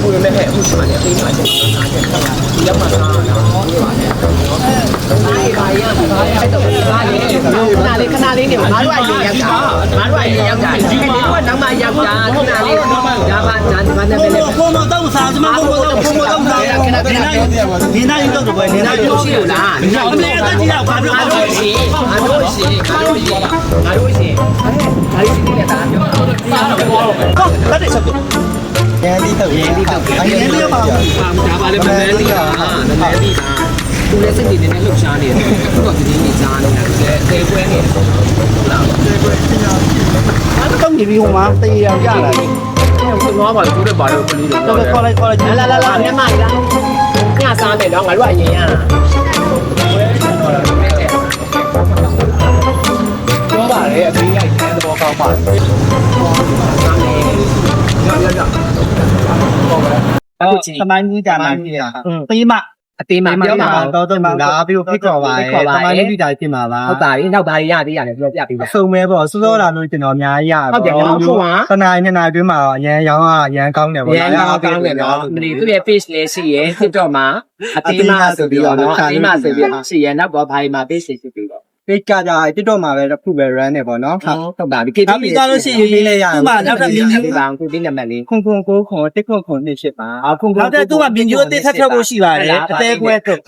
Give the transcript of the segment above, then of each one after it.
不用那还不是嘛？你可以买点啥点干嘛？你要嘛啥？对吧？ခဏလေးနေငါတို့အရင်ရောက်တာငါတို့အရင်ရောက်တာဒီနေ့ကနောက်မှရောက်တာခဏလေးဒါမှနဲ့ပဲလေဘုံမတော့စားစမဘုံမတော့စားနေနိုင်တော့ဘယ်နေနိုင်တော့ရှိလားနေနိုင်တော့ကြည့်ရပါဘူးငါတို့ရှိဒါလေးဒီနေတာပြောစားတော့ဟုတ်တယ်ချက်ကိုရန်ဒီတော့အရင်လေးပါဒါပါလေမမဲလီတာသူလည်းစိတ်နေနေလှုပ်ရှားနေတယ်သူကဒီနေ့ကြားနေတာလေသေပွဲနေတယ်ဟုတ်လားသေပွဲပညာတော့ညီပြီးဟိုမှာတေးရောက်ကြလာတယ်သူငါပါသူလည်းပါတော့ခလူလို့တော့ခေါ်လိုက်လာမျက်မှန်လားညစားမယ်တော့ငါတို့အရင်ရပြောပါလေအပြီးလိုက်တဲ့ဘောကောင်းပါစားမယ်အခုသမိုင်းကြီးတာမှပြရတေးမအသေးမှပြောမှာတော့လာပြီးဖိတ်ခေါ်ပါရဲ့သမိုင်းလေးပြီးတာဖြစ်မှာပါဟုတ်ပါပြီနောက်ဘာတွေရသေးရတယ်ပြောပြပေးပါအစုံပဲပေါ့စိုးစောလာလို့ကျွန်တော်အများကြီးရပါဟုတ်တယ်ဟုတ်ပါတနားနဲ့နာတွင်းမှာအရန်ရောင်းရန်ကောင်းတယ်ပေါ့ရန်ကောင်းတယ်နော်မလီသူ့ရဲ့ page လေးရှိရဲ့ TikTok မှာအသေးမှဆိုပြီးတော့နော်အသေးမှဆိုပြီးရှိရဲ့နောက်တော့ဘာတွေမှာ page ရှိပြီးတော့ပိတ်ကကြ TikTok မှာပဲတစ်ခုပဲ run နေပေါ့နော်ဟုတ်ပါပြီ နောက်ပြီးသားလို့ရှိရင်ရေးလေးရတယ်ဥပမာနောက်ထပ်မြင်းကြီးပါခုဒီနံပါတ်လေးခွန်တစ်ခွန်နှစ်ဖြစ်ပါခွန်နောက်တဲ့သူကမြင်းကြီးအသေးထပ်ဖို့ရှိပါတယ်အသေးခွဲတော့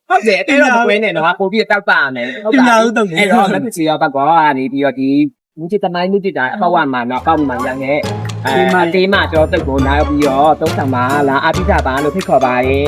ဟုတ်တယ်အသေးတော့မကွဲနဲ့နော်ပို့ပြီးတောက်ပါမယ်ဟုတ်ပါဘူးတော့အဲ့တော့လက်ချီရောဘက်ကနေပြီးတော့ဒီမြင်းကြီးတမိုင်းမြင်းကြီးတာအပေါက်ဝမှာနော်အောက်မှာရငယ်တေးမကျော်တုတ်ကိုနောက်ပြီးတော့သုံးဆောင်ပါလားအပိဓာပါလို့ဖိတ်ခေါ်ပါရဲ့